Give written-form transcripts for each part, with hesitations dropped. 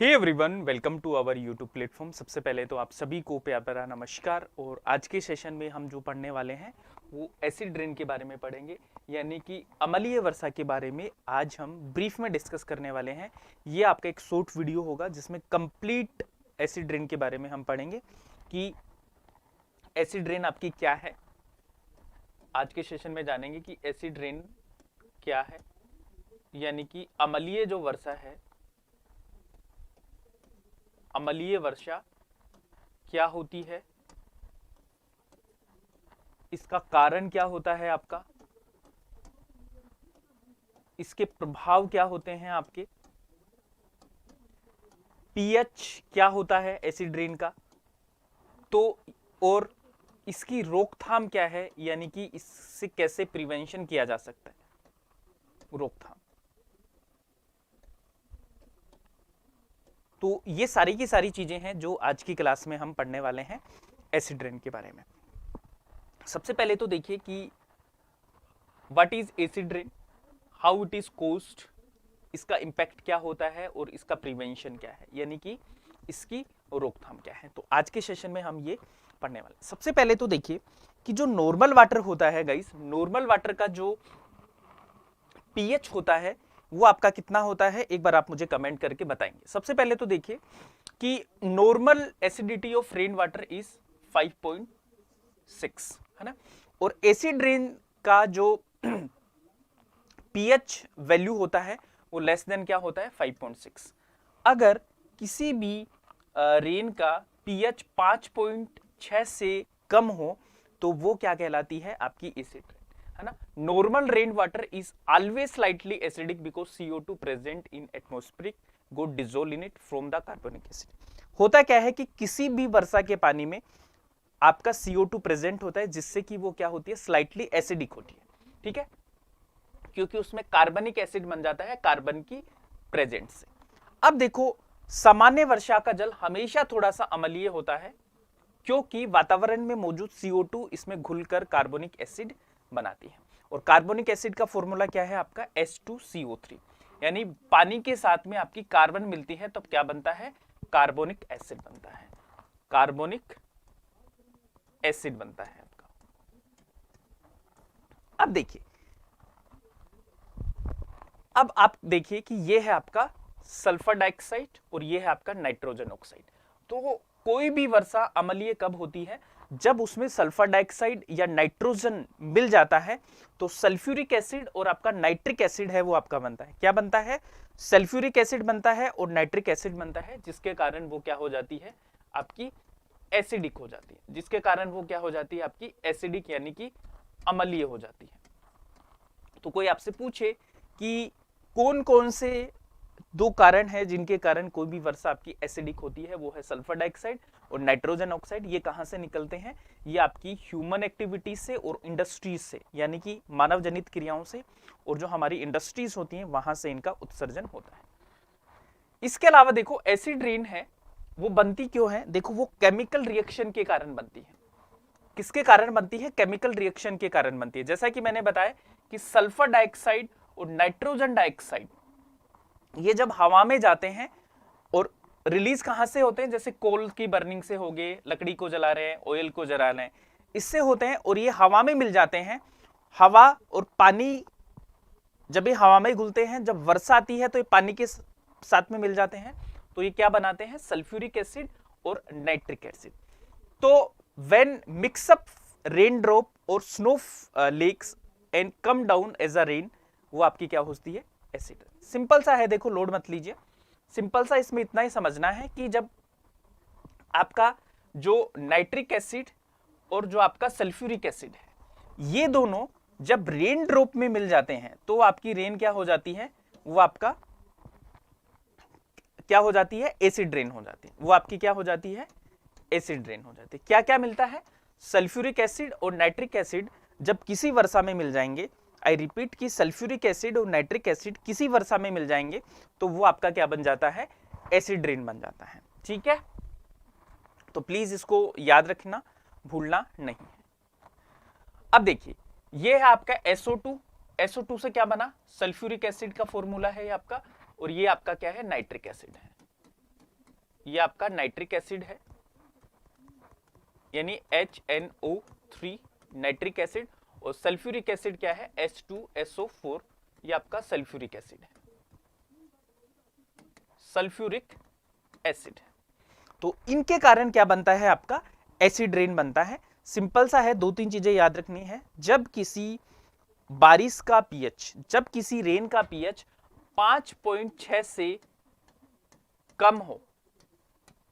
Hey everyone, welcome to our YouTube platform. सबसे पहले तो आप सभी को प्यार भरा नमस्कार। और आज के सेशन में हम जो पढ़ने वाले हैं वो एसिड रेन के बारे में पढ़ेंगे, यानी कि अम्लीय वर्षा के बारे में आज हम ब्रीफ में डिस्कस करने वाले हैं। ये आपका एक शॉर्ट वीडियो होगा जिसमें कंप्लीट एसिड रेन के बारे में हम पढ़ेंगे कि एसिड रेन आपकी क्या है। आज के सेशन में जानेंगे कि एसिड रेन क्या है, यानी कि अम्लीय जो वर्षा है, अम्लीय वर्षा क्या होती है, इसका कारण क्या होता है आपका, इसके प्रभाव क्या होते हैं आपके, पीएच क्या होता है एसिड रेन का, तो और इसकी रोकथाम क्या है, यानी कि इससे कैसे प्रिवेंशन किया जा सकता है, रोकथाम। तो ये सारी की सारी चीजें हैं जो आज की क्लास में हम पढ़ने वाले हैं एसिड रेन के बारे में। सबसे पहले तो देखिए कि what is acid rain, how it is caused, इसका इंपैक्ट क्या होता है और इसका प्रिवेंशन क्या है, यानी कि इसकी रोकथाम क्या है। तो आज के सेशन में हम ये पढ़ने वाले। सबसे पहले तो देखिए कि जो नॉर्मल वाटर होता है गाइस, नॉर्मल वाटर का जो पीएच होता है वो आपका कितना होता है, एक बार आप मुझे कमेंट करके बताएंगे। सबसे पहले तो देखिए कि normal acidity of rain water is 5.6 है ना, और एसिड रेन का जो पीएच वैल्यू होता है वो लेस देन क्या होता है, 5.6। अगर किसी भी रेन का पीएच 5.6 से कम हो तो वो क्या कहलाती है, आपकी एसिड रेन है ना। Normal rain water is always slightly acidic because CO2 present in atmospheric go dissolve in it from the carbonic acid. होता क्या है कि किसी भी वर्षा के पानी में आपका CO2 प्रेजेंट होता है, जिससे कि वो क्या होती है, स्लाइटली एसिडिक होती है, ठीक है, क्योंकि उसमें कार्बनिक एसिड बन जाता है कार्बन की प्रेजेंट से। अब देखो, सामान्य वर्षा का जल हमेशा थोड़ा सा अम्लीय होता है क्योंकि वातावरण में मौजूद CO2 इसमें घुलकर कार्बोनिक एसिड बनाती है। और कार्बोनिक एसिड का फॉर्मूला क्या है आपका, H2CO3, यानी पानी के साथ में आपकी कार्बन मिलती है तब क्या बनता है, कार्बोनिक एसिड बनता है, कार्बोनिक एसिड बनता है आपका। अब आप देखिए कि ये है आपका सल्फर डाइऑक्साइड और ये है आपका नाइट्रोजन ऑक्साइड। तो कोई भी वर्षा अम्लीय कब होती है, जब उसमें सल्फर डाइऑक्साइड या नाइट्रोजन मिल जाता है तो सल्फ्यूरिक एसिड और आपका नाइट्रिक एसिड है वो आपका बनता है। क्या बनता है, सल्फ्यूरिक एसिड बनता है और नाइट्रिक एसिड बनता है, जिसके कारण वो क्या हो जाती है, आपकी एसिडिक हो जाती है, जिसके कारण वो क्या हो जाती है, आपकी एसिडिक यानी कि अम्लीय हो जाती है। तो कोई आपसे पूछे कि कौन कौन से दो कारण है जिनके कारण कोई भी वर्षा आपकी एसिडिक होती है, वो है सल्फर डाइऑक्साइड और नाइट्रोजन ऑक्साइड। ये कहां से निकलते हैं, ये आपकी ह्यूमन एक्टिविटीज से और इंडस्ट्रीज से, यानी कि मानव जनित क्रियाओं से, और जो हमारी इंडस्ट्रीज होती हैं वहां से इनका उत्सर्जन होता है। इसके अलावा देखो, एसिड रेन है वो बनती क्यों है, देखो वो केमिकल रिएक्शन के कारण बनती है। किसके कारण बनती है, केमिकल रिएक्शन के कारण बनती है। जैसा कि मैंने बताया कि सल्फर डाइऑक्साइड और नाइट्रोजन डाइऑक्साइड ये जब हवा में जाते हैं और रिलीज कहां से होते हैं, जैसे कोल की बर्निंग से हो गए, लकड़ी को जला रहे हैं, ऑयल को जला रहे हैं, इससे होते हैं और ये हवा में मिल जाते हैं। हवा और पानी जब ये हवा में घुलते हैं, जब वर्षा आती है तो ये पानी के साथ में मिल जाते हैं, तो ये क्या बनाते हैं, सल्फ्यूरिक एसिड और नाइट्रिक एसिड। तो when mix up rain drop और snow flakes and come down as a rain, वो आपकी क्या होती है, एसिड। सिंपल सा है, देखो लोड मत लीजिए, सिंपल सा इसमें इतना ही समझना है कि जब आपका जो नाइट्रिक एसिड और जो आपका सल्फ्यूरिक एसिड है, ये दोनों जब रेन ड्रॉप में मिल जाते हैं तो आपकी रेन क्या हो जाती है, वो आपका क्या हो जाती है, एसिड रेन हो जाती है। वो आपकी क्या हो जाती है, एसिड रेन हो जाती है। क्या क्या मिलता है, सल्फ्यूरिक एसिड और नाइट्रिक एसिड जब किसी वर्षा में मिल जाएंगे, आई रिपीट कि सल्फ्यूरिक एसिड और नाइट्रिक एसिड किसी वर्षा में मिल जाएंगे तो वो आपका क्या बन जाता है, एसिड रेन बन जाता है, ठीक है। तो प्लीज इसको याद रखना, भूलना नहीं है। अब देखिए, ये है आपका SO2, SO2 से क्या बना, सल्फ्यूरिक एसिड का फॉर्मूला है ये आपका, और ये आपका क्या है, नाइट्रिक एसिड है। ये आपका नाइट्रिक एसिड है, यानी HNO3 नाइट्रिक एसिड, और सल्फ्यूरिक एसिड क्या है, H2SO4, ये आपका सल्फ्यूरिक एसिड है, सल्फ्यूरिक एसिड। तो इनके कारण क्या बनता है, आपका एसिड रेन बनता है। सिंपल सा है, 2-3 चीजें याद रखनी है। जब किसी बारिश का पीएच, जब किसी रेन का पीएच 5.6 से कम हो,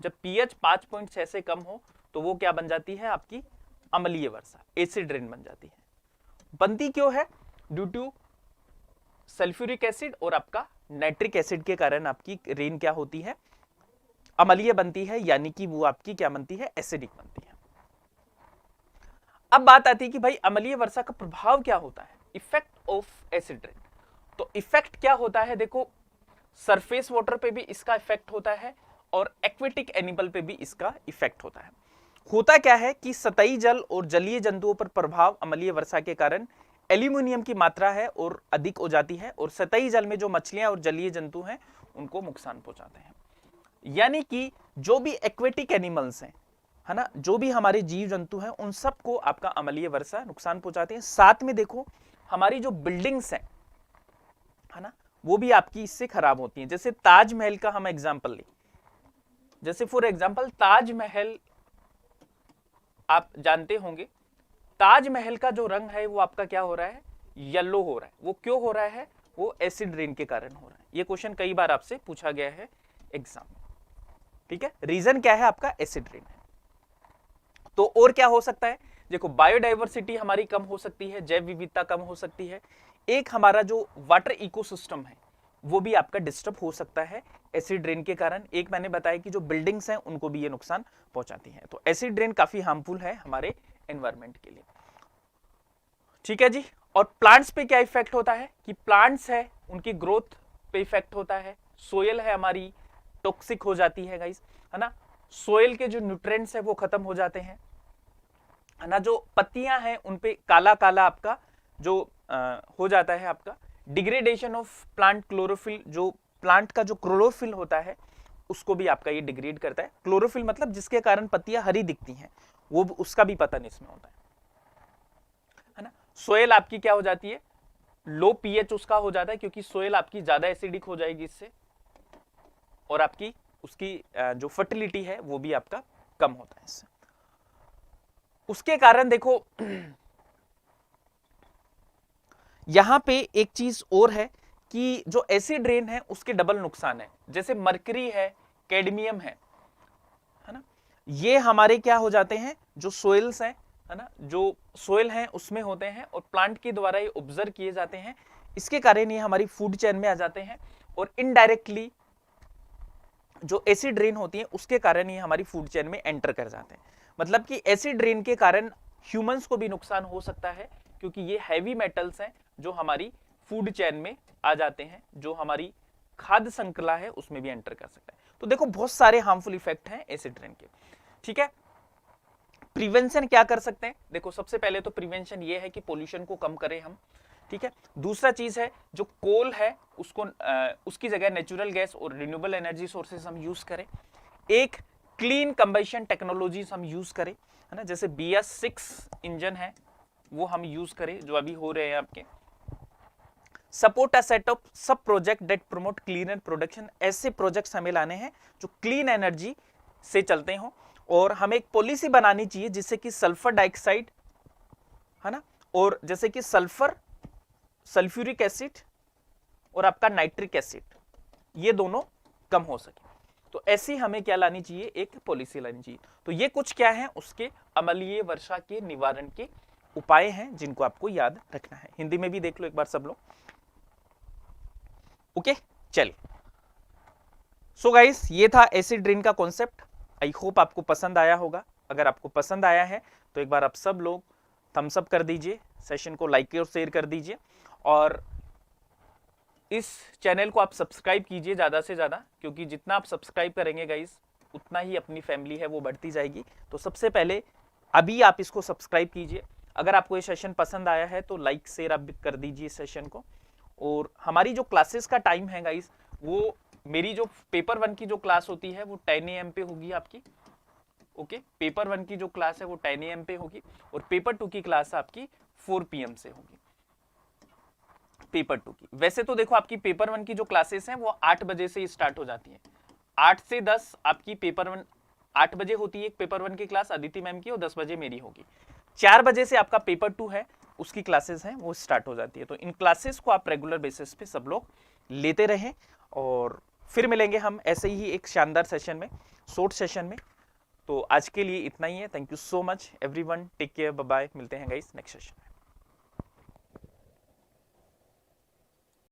जब पीएच 5.6 से कम हो, तो वो क्या बन जाती है, आपकी अम्लीय वर्षा, एसिड रेन बन जाती है। बनती क्यों है, ड्यू टू सल्फ्यूरिक एसिड और आपका नाइट्रिक एसिड के कारण आपकी रेन क्या होती है, अम्लीय बनती है, यानी कि वो आपकी क्या बनती है, एसिडिक बनती है। अब बात आती है कि भाई अम्लीय वर्षा का प्रभाव क्या होता है, इफेक्ट ऑफ एसिड रेन। तो इफेक्ट क्या होता है, देखो सरफेस वाटर पे भी इसका इफेक्ट होता है और एक्वेटिक एनिमल पे भी इसका इफेक्ट होता है। होता क्या है कि सतही जल और जलीय जंतुओं पर प्रभाव अम्लीय वर्षा के कारण एल्यूमिनियम की मात्रा है और अधिक हो जाती है, और सतही जल में जो मछलियां और जलीय जंतु हैं उनको नुकसान पहुंचाते हैं। यानी कि जो भी एक्वेटिक एनिमल्स हैं, है ना, जो भी हमारे जीव जंतु हैं, उन सबको आपका अम्लीय वर्षा नुकसान पहुंचाते हैं। साथ में देखो हमारी जो बिल्डिंग्स हैं, है ना, वो भी आपकी इससे खराब होती हैं। जैसे ताजमहल का हम एग्जांपल लें, जैसे फॉर एग्जांपल ताजमहल आप जानते होंगे, ताजमहल का जो रंग है वो आपका क्या हो रहा है, येलो हो रहा है। वो क्यों हो रहा है, वो एसिड रेन के कारण हो रहा है। ये क्वेश्चन कई बार आपसे पूछा गया है एग्जाम में, ठीक है। रीजन क्या है, आपका एसिड रेन है। तो और क्या हो सकता है, देखो बायोडाइवर्सिटी हमारी कम हो सकती है, जैव विविधता कम हो सकती है। एक हमारा जो वाटर इकोसिस्टम है वो भी आपका डिस्टर्ब हो सकता है एसिड रेन के कारण। एक मैंने बताया कि जो बिल्डिंग्स हैं उनको भी ये नुकसान पहुंचाती है। तो एसिड रेन काफी हार्मफुल है हमारे एनवायरमेंट के लिए, ठीक है जी। और प्लांट्स पे क्या इफेक्ट होता है कि प्लांट्स है उनकी ग्रोथ पे इफेक्ट होता है। सोयल है हमारी टॉक्सिक हो जाती है गाइस, है ना, सोयल के जो न्यूट्रिएंट्स है वो खत्म हो जाते हैं, है ना। जो पत्तियां हैं उन पे काला काला आपका जो हो जाता है, आपका डिग्रेडेशन ऑफ प्लांट क्लोरोफिल, जो प्लांट का जो क्लोरोफिल होता है उसको भी आपका ये डिग्रेड करता है। क्लोरोफिल मतलब जिसके कारण पत्तियां हरी दिखती हैं, वो उसका भी पतन इसमें होता है ना। सोयल आपकी क्या हो जाती है, लो पीएच उसका हो जाता है, क्योंकि सोयल आपकी ज्यादा एसिडिक हो जाएगी इससे, और आपकी उसकी जो फर्टिलिटी है वो भी आपका कम होता है इससे। उसके कारण देखो यहां पे एक चीज और है कि जो एसिड रेन है उसके डबल नुकसान है। जैसे मरकरी है, कैडमियम है ना, ये हमारे क्या हो जाते हैं, जो सोइल्स हैं, है ना, जो सोइल हैं उसमें होते हैं और प्लांट के द्वारा ये ऑब्जर्व किए जाते हैं। इसके कारण ये हमारी फूड चेन में आ जाते हैं, और इनडायरेक्टली जो एसिड रेन होती है उसके कारण ये हमारी फूड चेन में एंटर कर जाते हैं। मतलब कि एसिड रेन के कारण ह्यूमंस को भी नुकसान हो सकता है, क्योंकि ये हैवी मेटल्स हैं जो हमारी फूड चेन में आ जाते हैं, जो हमारी खाद्य श्रृंखला है उसमें भी एंटर कर सकता है। तो देखो बहुत सारे हार्मफुल इफेक्ट हैं एसिड रेन के, ठीक है। प्रिवेंशन क्या कर सकते हैं, देखो सबसे पहले तो प्रिवेंशन ये है कि पोल्यूशन को कम करें हम, ठीक है। दूसरा चीज है जो कोल है उसको उसकी जगह नेचुरल गैस और रिन्यूएबल एनर्जी सोर्सेज हम यूज करें। एक क्लीन कंबशन टेक्नोलॉजीज हम यूज करें, है ना, जैसे BS6 इंजन है वो हम यूज करें जो अभी हो रहे हैं आपके। सपोर्ट अ सेट ऑफ सब project that promote cleaner production, ऐसे प्रोजेक्ट्स हमें लाने हैं जो क्लीन एनर्जी से चलते हों। और हमें एक पॉलिसी बनानी चाहिए जिससे कि सल्फर डाइऑक्साइड, है ना, और जैसे कि सल्फर, सल्फ्यूरिक एसिड और आपका नाइट्रिक एसिड, ये दोनों कम हो सके। तो ऐसी हमें क्या लानी चाहिए, एक पॉलिसी लानी चाहिए। तो ये कुछ क्या है उसके अम्लीय वर्षा के निवारण के उपाय हैं जिनको आपको याद रखना है। हिंदी में भी देख लो एक बार सब लोग, ओके। चल सो गाइस, ये था एसिड रेन का कॉन्सेप्ट। आई होप आपको पसंद आया होगा। अगर आपको पसंद आया है तो एक बार आप सब लोग थम्स अप कर दीजिए, सेशन को लाइक और शेयर कर दीजिए, और इस चैनल को आप सब्सक्राइब कीजिए ज़्यादा से ज़्यादा, क्योंकि जितना आप सब्सक्राइब करेंगे गाइस उतना ही अपनी फैमिली है वो बढ़ती जाएगी। तो सबसे पहले अभी आप इसको सब्सक्राइब कीजिए। अगर आपको ये सेशन पसंद आया है तो लाइक शेयर आप कर दीजिए इस सेशन को। और हमारी जो क्लासेस का टाइम है गाइस वो मेरी जो पेपर 1 की जो क्लास होती है वो 10 AM पे होगी आपकी। ओके, पेपर 1 की जो क्लास है वो 10 AM पे होगी और पेपर 2 की क्लास आपकी 4 PM से होगी। पेपर 2 की वैसे तो देखो आपकी पेपर 1 की जो क्लासेस हैं वो 8 बजे से स्टार्ट हो जाती हैं। 8 से 10 आपकी पेपर 1 8 बजे होती है पेपर 1 की क्लास अदिति मैम की और 10 बजे मेरी होगी। 4 बजे से आपका पेपर 2 है उसकी क्लासेस हैं वो स्टार्ट हो जाती है। तो इन क्लासेस को आप रेगुलर बेसिस पे सब लोग लेते रहें और फिर मिलेंगे हम ऐसे ही एक शानदार सेशन में, शॉर्ट सेशन में। तो आज के लिए इतना ही है। Thank you so much everyone, take care, bye bye, मिलते हैं गाइस नेक्स्ट सेशन में।